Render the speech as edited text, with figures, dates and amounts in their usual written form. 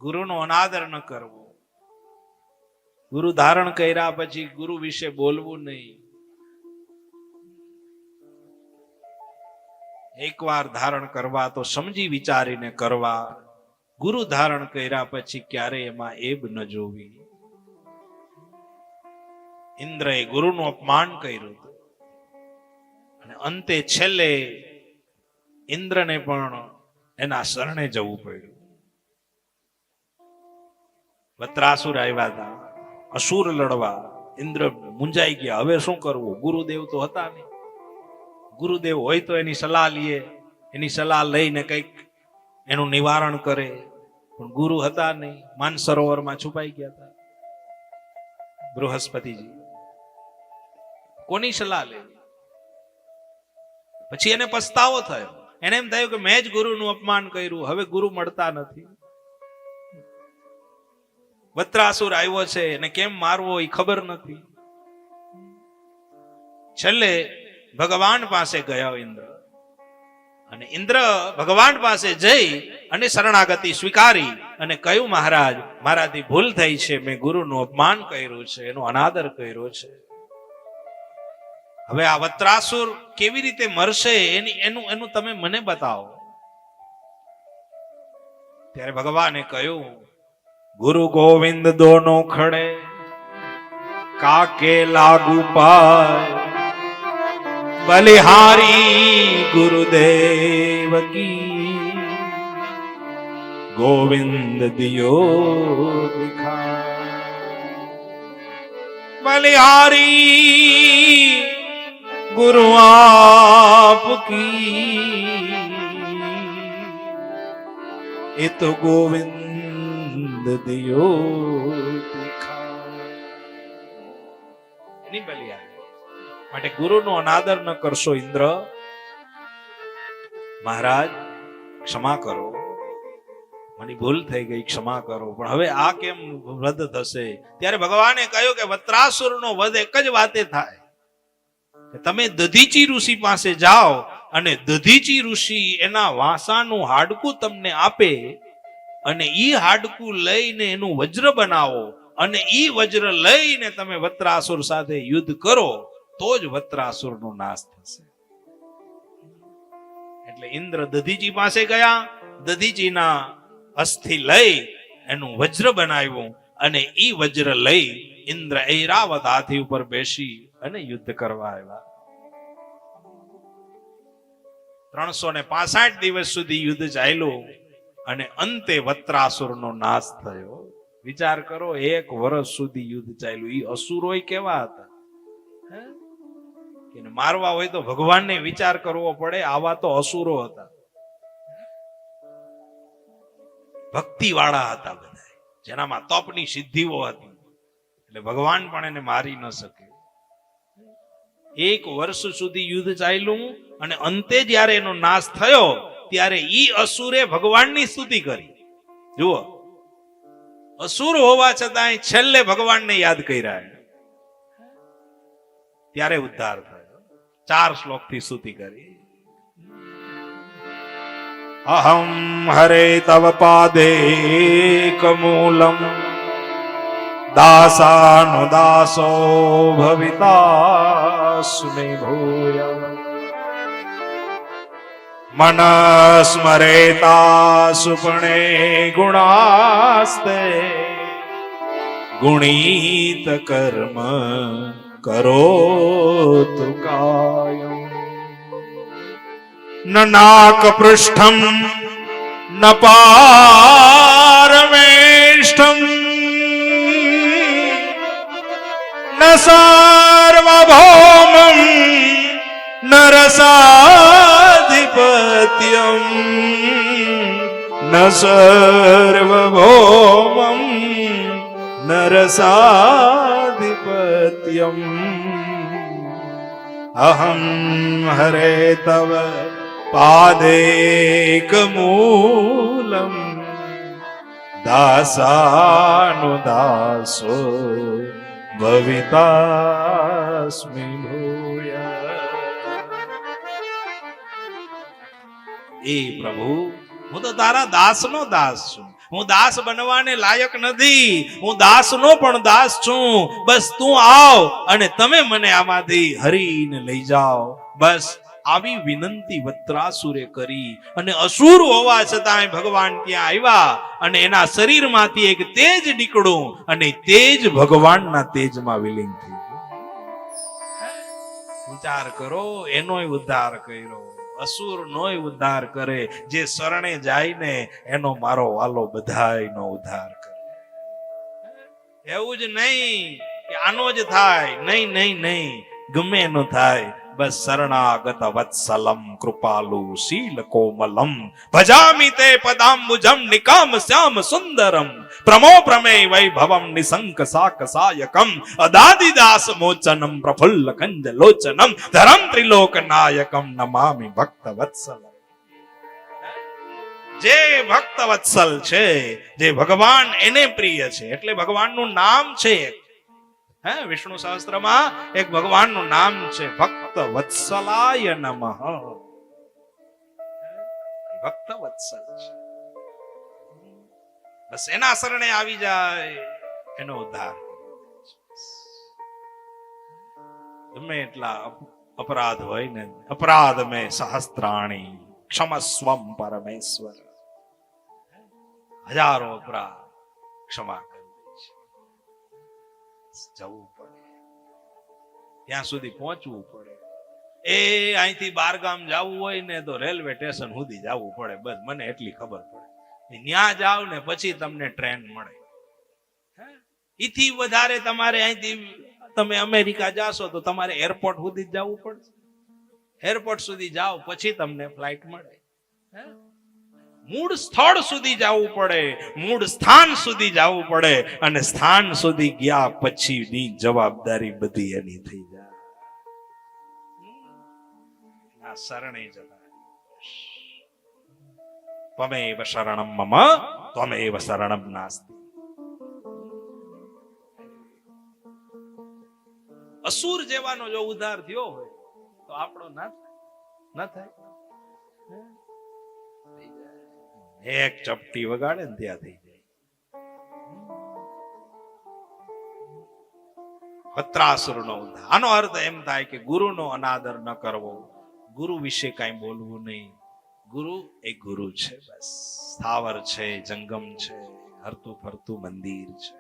ગુરુનો અનાદર ન કરવો, ગુરુ ધારણ કર્યા પછી ગુરુ વિશે બોલવું નહીં. એકવાર ધારણ કરવા તો સમજી વિચારીને કરવા. ગુરુ ધારણ કર્યા પછી ક્યારે એમાં એબ ન જોવી. ઇન્દ્રએ ગુરુનું અપમાન કર્યું અને અંતે છેલ્લે ઇન્દ્રને પણ એના શરણે જવું પડ્યું. વત્રાસુર આવ્યા હતા અસુર લડવા. ઇન્દ્ર મુંજાઈ ગયા, હવે શું કરવું? ગુરુદેવ તો હતા નહીં. ગુરુદેવ હોય તો એની સલાહ લઈએ, એની સલાહ લઈને કંઈક એનું નિવારણ કરે, પણ ગુરુ હતા નહીં. માનસરોવરમાં છુપાઈ ગયા હતા બૃહસ્પતિજી. કોની સલાહ લેવી? પછી એને પસ્તાવો થયો. એને એમ થયું કે મેં જ ગુરુનું અપમાન કર્યું, હવે ગુરુ મળતા નથી. વત્રાસુર આવ્યો છે એને કેમ મારવો એ ખબર નથી. છેલ્લે ભગવાન પાસે ગયા ઇન્દ્ર, અને ઇન્દ્ર ભગવાન પાસે જઈ અને શરણાગતિ સ્વીકારી અને કહ્યું, મહારાજ, મારાથી ભૂલ થઈ છે, મેં ગુરુનું અપમાન કર્યું છે, એનો અનાદર કર્યો છે. હવે આ વત્રાસુર કેવી રીતે મરશે એનું તમે મને બતાવો. ત્યારે ભગવાને કહ્યું, ગુરુ ગોવિંદ દોનો ખડે કાકે લાગુ પાય, બલિહારી ગુરુદેવ કી ગોવિંદ દિયો દિખાય. બલિહારી ગુરુ આપકી એ તો ગોવિંદ દિયો દિખાય. એની બલિહારી માટે ગુરુનો અનાદર ન કરશો. ઇન્દ્ર, મહારાજ ક્ષમા કરો, મને ભૂલ થઈ ગઈ, ક્ષમા કરો, પણ હવે આ કેમ રદ થશે? ત્યારે ભગવાને કહ્યું કે વત્રાસુરનો વધ એક જ વાતે થાય કે તમે દધીચી ઋષિ પાસે જાઓ અને દધીચી ઋષિ એના વાસાનું હાડકું તમને આપે અને ઈ હાડકું લઈને એનું વજ્ર બનાવો અને ઈ વજ્ર લઈને તમે વત્રાસુર સાથે યુદ્ધ કરો તો જ વત્રાસુરનો નાશ થશે. એટલે ઇન્દ્ર દધીચી પાસે ગયા, દધીચીના અસ્થિ લઈ એનું વજ્ર બનાવ્યું અને ઈ વજ્ર લઈ ઇન્દ્ર ઐરાવત હાથી ઉપર બેસી અને યુદ્ધ કરવા આવ્યા. 365 દિવસ સુધી યુદ્ધ ચાલ્યું અને અંતે વત્રાસુરનો નાશ થયો. વિચાર કરો, 1 વર્ષ સુધી યુદ્ધ ચાલ્યું. ઈ અસુરો કેવા હતા? કે મારવા હોય તો ભગવાનને વિચાર કરવો પડે. આવા તો અસુરો હતા, ભક્તિ વાળા હતા બધા, જેનામાં તપની સિદ્ધિઓ હતી, એટલે ભગવાન પણ એને મારી ન શકે. 1 વર્ષ સુધી યુદ્ધ ચાલ્યું અને અંતે જયારે એનો નાશ થયો ત્યારે ઈ અસુરે ભગવાનની સ્તુતિ કરી. જુઓ, અસુર હોવા છતાં છેલ્લે ભગવાનને યાદ કર્યા, ત્યારે ઉદ્ધાર થયો. 4 શ્લોકથી સ્તુતિ કરી. અહમ હરે તવ પાદે કમૂલમ દાસાનો દાસો ભવિતાસ્મે ભૂય મનસ્મરેતા સુપણે ગુણાસ્તે ગુણીત કર્મ કરોતુ કાયમ. ન નાક પૃષ્ઠમ ન પારમેષ્ઠમ ન સાર્વભૌમં ન રસાધિપત્યમ ન સર્વભૌમં ન રસાધિપત્યમ. અહં હરે તવ પાદેકમૂલમ દાસાનુદાસો ભવિતાસ્મિ ભૂયા. એ પ્રભુ, હું તો તારા દાસનો દાસ છું, હું દાસ બનવાને લાયક નથી, હું દાસનો પણ દાસ છું. બસ તું આવ અને તમે મને આમાંથી હરીને લઈ જાઓ. બસ આવી વિનંતી વત્રાસુરે કરી અને અસુર હોવા છતાં ભગવાન ત્યાં આવ્યા અને એના શરીરમાંથી એક તેજ નીકળ્યું અને તેજ ભગવાનના તેજમાં વિલીન થઈ ગયું. વિચાર કરો, એનોય ઉદ્ધાર કર્યો. અસુર નોય ઉદ્ધાર કરે, જે શરણે જાય ને એનો મારો વાલો બધાયનો ઉદ્ધાર કરે. એવું જ નહીં કે આનો જ થાય, નહીં નહીં નહીં, ગમે એનો થાય. બસ શરણાગત વત્સલમ કૃપાલુ શીલ કોમલમ ભજામિ તે પદાંબુજમ નિકામ શ્યામ સુંદરમ પ્રમો પ્રમેય વૈભવમ નિસંક સાક સાયકમ અદાદિદાસ મોચનમ પ્રફુલ્લ કંજ લોચનમ ધરમ ત્રિલોક નાયકમ નમામિ ભક્ત વત્સલમ. જે ભક્ત વત્સલ છે, જે ભગવાન એને પ્રિય છે, એટલે ભગવાનનું નામ છે વિષ્ણુ સહસ્ત્રમાં એક ભગવાનનું નામ છે ભક્ત વત્સલાય નમઃ. ભક્ત વત્સલ છે, બસ એના શરણે આવી જાય એનો ઉદ્ધાર. ગમે એટલા અપરાધ હોય ને, અપરાધ મેં સહસ્ત્રાણી ક્ષમસ્વમ પરમેશ્વર. હજારો અપરાધ ક્ષમા કરી જવું પડે, ત્યાં સુધી પહોંચવું પડે. અહીંથી બારગામ જવું હોય ને તો રેલવે સ્ટેશન સુધી જવું પડે. બસ મને એટલી ખબર પડે. ત્યાં જાવ ને પછી તમને ટ્રેન મળે. એથી વધારે તમારે અહીંથી તમે અમેરિકા જાશો તો તમારે એરપોર્ટ સુધી જ જવું પડે. એરપોર્ટ સુધી જાઓ પછી તમને ફ્લાઇટ મળે. મૂળ સ્થળ સુધી જવું પડે, મૂળ સ્થાન સુધી જવું પડે, અને સ્થાન સુધી ગયા પછીની જવાબદારી બધી એની થઈ જાય. આ શરણે જતા ત્વમેવ શરણમ મમ ત્વમેવ શરણમ નાસ્તિ. અસુર જેવાનો જો ઉદ્ધાર થયો હોય તો આપણો ના થાય. એક ચપટી વગાડે ને ત્યાં થઈ જાય. વત્રાસુરનો ઉદ્ધાર. આનો અર્થ એમ થાય કે ગુરુનો અનાદર ન કરવો, ગુરુ વિશે કાંઈ બોલવું નહીં. ગુરુ એ ગુરુ છે, બસ સ્થાવર છે, જંગમ છે, હરતું ફરતું મંદિર છે.